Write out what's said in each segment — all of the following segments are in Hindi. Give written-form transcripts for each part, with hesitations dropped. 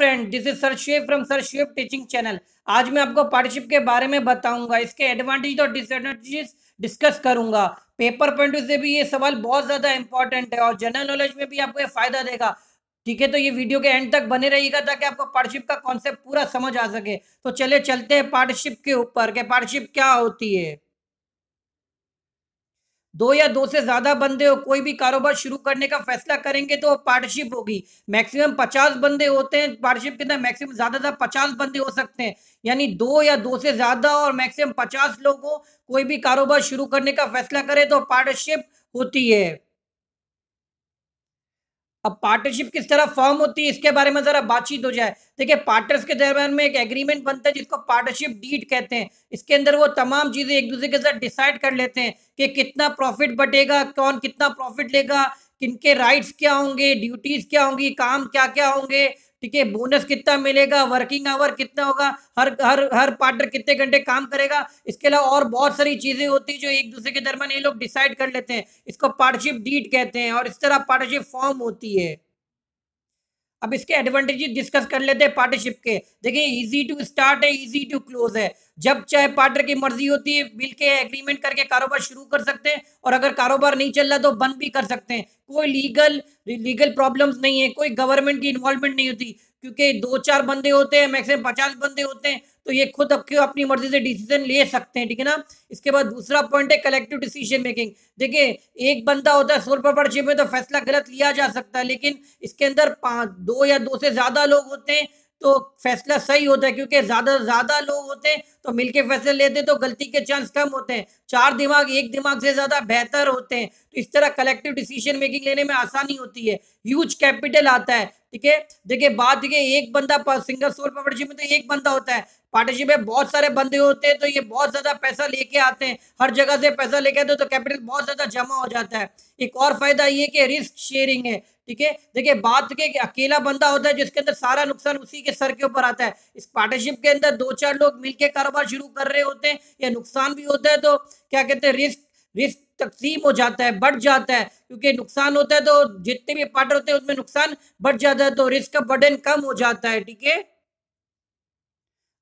Friend, this is sir chef from sir chef teaching channel. आज मैं आपको पार्टनरशिप के बारे में बताऊंगा, इसके एडवांटेज और डिसएडवांटेजेस डिस्कस करूंगा। पेपर पॉइंट से भी ये सवाल बहुत ज्यादा इंपॉर्टेंट है और जनरल नॉलेज में भी आपको ये फायदा देगा। ठीक है, तो ये वीडियो के एंड तक बने रहिएगा ताकि आपको पार्टनरशिप का कॉन्सेप्ट पूरा समझ आ सके। तो चले चलते हैं पार्टनरशिप के ऊपर कि पार्टनरशिप क्या होती है। दो या दो से ज्यादा बंदे हो कोई भी कारोबार शुरू करने का फैसला करेंगे तो पार्टनरशिप होगी। मैक्सिमम 50 बंदे होते हैं पार्टनरशिप के अंदर, मैक्सिमम ज्यादा से 50 बंदे हो सकते हैं। यानी दो या दो से ज्यादा और मैक्सिमम 50 लोग हो, कोई भी कारोबार शुरू करने का फैसला करे तो पार्टनरशिप होती है। अब पार्टनरशिप किस तरह फॉर्म होती है इसके बारे में जरा बातचीत हो जाए। देखिए, पार्टनर्स के दरमियान में एक एग्रीमेंट बनता है जिसको पार्टनरशिप डीड कहते हैं। इसके अंदर वो तमाम चीजें एक दूसरे के साथ डिसाइड कर लेते हैं कि कितना प्रॉफिट बटेगा, कौन कितना प्रॉफिट लेगा, किनके राइट्स क्या होंगे, ड्यूटीज क्या होंगी, काम क्या क्या होंगे। ठीक है, बोनस कितना मिलेगा, वर्किंग आवर कितना होगा, हर हर हर पार्टनर कितने घंटे काम करेगा। इसके अलावा और बहुत सारी चीजें होती है जो एक दूसरे के दरमियान ये लोग डिसाइड कर लेते हैं। इसको पार्टनरशिप डीड कहते हैं और इस तरह पार्टनरशिप फॉर्म होती है। अब इसके एडवांटेजेस डिस्कस कर लेते हैं पार्टनरशिप के। देखिए, इजी टू स्टार्ट है, इजी टू क्लोज है। जब चाहे पार्टनर की मर्जी होती है मिलके एग्रीमेंट करके कारोबार शुरू कर सकते हैं और अगर कारोबार नहीं चल रहा तो बंद भी कर सकते हैं। कोई लीगल लीगल प्रॉब्लम्स नहीं है, कोई गवर्नमेंट की इन्वॉल्वमेंट नहीं होती क्योंकि दो चार बंदे होते हैं, मैक्सिमम 50 बंदे होते हैं, तो ये खुद अपनी मर्जी से डिसीजन ले सकते हैं। ठीक है ना। इसके बाद दूसरा पॉइंट है कलेक्टिव डिसीजन मेकिंग। देखिए, एक बंदा होता है सोल प्रॉपर्टी में तो फैसला गलत लिया जा सकता है, लेकिन इसके अंदर दो या दो से ज्यादा लोग होते हैं तो फैसला सही होता है क्योंकि ज्यादा लोग होते हैं तो मिलके फैसले लेते हैं तो गलती के चांस कम होते हैं। चार दिमाग एक दिमाग से ज्यादा बेहतर होते हैं, तो इस तरह कलेक्टिव डिसीजन मेकिंग लेने में आसानी होती है। ह्यूज कैपिटल आता है। ठीक है, देखिए बात, देखिए एक बंदा सिंगल सोल पार्टनरशिप में तो एक बंदा होता है, पार्टनरशिप में बहुत सारे बंदे होते हैं तो ये बहुत ज्यादा पैसा लेके आते हैं, हर जगह से पैसा लेके आते हैं तो कैपिटल बहुत ज्यादा जमा हो जाता है। एक और फायदा ये कि रिस्क शेयरिंग है। ठीक है, देखिए बात के अकेला बंदा होता है जिसके अंदर सारा नुकसान उसी के सर के ऊपर आता है। इस पार्टनरशिप के अंदर दो चार लोग मिलकर कारोबार शुरू कर रहे होते हैं या नुकसान भी होता है तो क्या कहते हैं, रिस्क रिस्क तकसीम हो जाता है, बढ़ जाता है, क्योंकि नुकसान होता है तो जितने भी पार्टनर होते हैं उसमें नुकसान बढ़ जाता है तो रिस्क का बर्डन कम हो जाता है। ठीक है,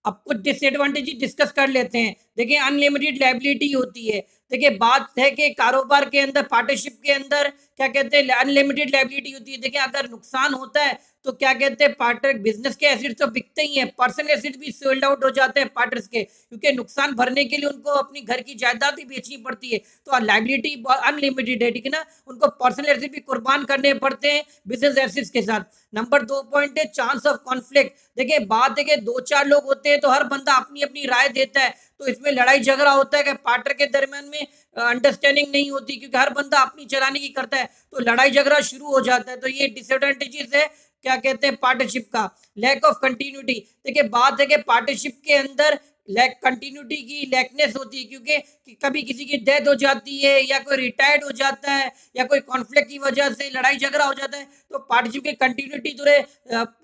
अब कुछ डिसएडवांटेज डिस्कस कर लेते हैं। देखिए, अनलिमिटेड लायबिलिटी होती है। देखिए बात है कि कारोबार के अंदर पार्टनरशिप के अंदर क्या कहते हैं, अनलिमिटेड लायबिलिटी होती है। देखिए, अगर नुकसान होता है तो क्या कहते हैं, पार्टनर बिजनेस के एसेट्स तो बिकते ही हैं, पर्सनल एसेट्स भी सोल्ड आउट हो जाते हैं पार्टनर्स के, क्योंकि नुकसान भरने के लिए उनको अपनी घर की जायदाद भी बेचनी पड़ती है। तो लायबिलिटी अनलिमिटेड है। ठीक है ना, उनको पर्सनल एसेट भी कुर्बान करने पड़ते हैं बिजनेस एसेट्स के साथ। नंबर दो पॉइंट है चांस ऑफ कॉन्फ्लिक्ट। देखिए बात है कि दो चार लोग होते हैं तो हर बंदा अपनी अपनी राय देता है, तो इसमें लड़ाई झगड़ा होता है कि पार्टनर के दरमियान में अंडरस्टैंडिंग नहीं होती क्योंकि हर बंदा अपनी चलाने की करता है तो लड़ाई झगड़ा शुरू हो जाता है। तो ये डिसएडवांटेजेस है क्या कहते हैं पार्टनरशिप का। Lack of continuity. देखिए बात है कि पार्टनरशिप के अंदर लैक कंटिन्यूटी की लैकनेस होती है क्योंकि कभी किसी की डेथ हो जाती है या कोई रिटायर्ड हो जाता है या कोई कॉन्फ्लिक्ट की वजह से लड़ाई झगड़ा हो जाता है तो पार्टनरशिप की कंटिन्यूटी थोड़े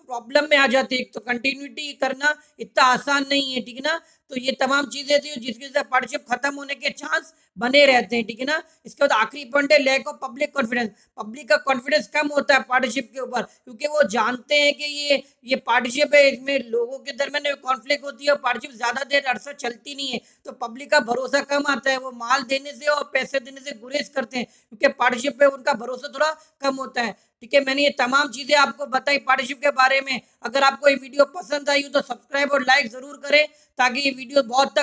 प्रॉब्लम में आ जाती है। तो कंटिन्यूटी करना इतना आसान नहीं है। ठीक है ना, तो ये तमाम चीजें थी जिसकी वजह से पार्टनरशिप खत्म होने के चांस बने रहते हैं। ठीक है ना, इसके बाद आखिरी पॉइंट है lack of public confidence. Public का कॉन्फिडेंस कम होता है पार्टनरशिप के ऊपर क्योंकि वो जानते हैं कि ये पार्टनरशिप है, इसमें लोगों के दरमियान कॉन्फ्लिक्ट होती है और पार्टनरशिप ज्यादा देर अरसा चलती नहीं है तो पब्लिक का भरोसा कम आता है, वो माल देने से और पैसे देने से गुरेज करते हैं क्योंकि पार्टनरशिप पे उनका भरोसा थोड़ा कम होता है। ठीक है, मैंने ये तमाम चीजें आपको बताई पार्टनरशिप के बारे में। अगर आपको ये वीडियो पसंद आई हो तो सब्सक्राइब और लाइक जरूर करें ताकि ये वीडियो बहुत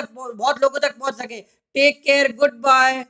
लोगों तक पहुंच सके। Take care, good bye.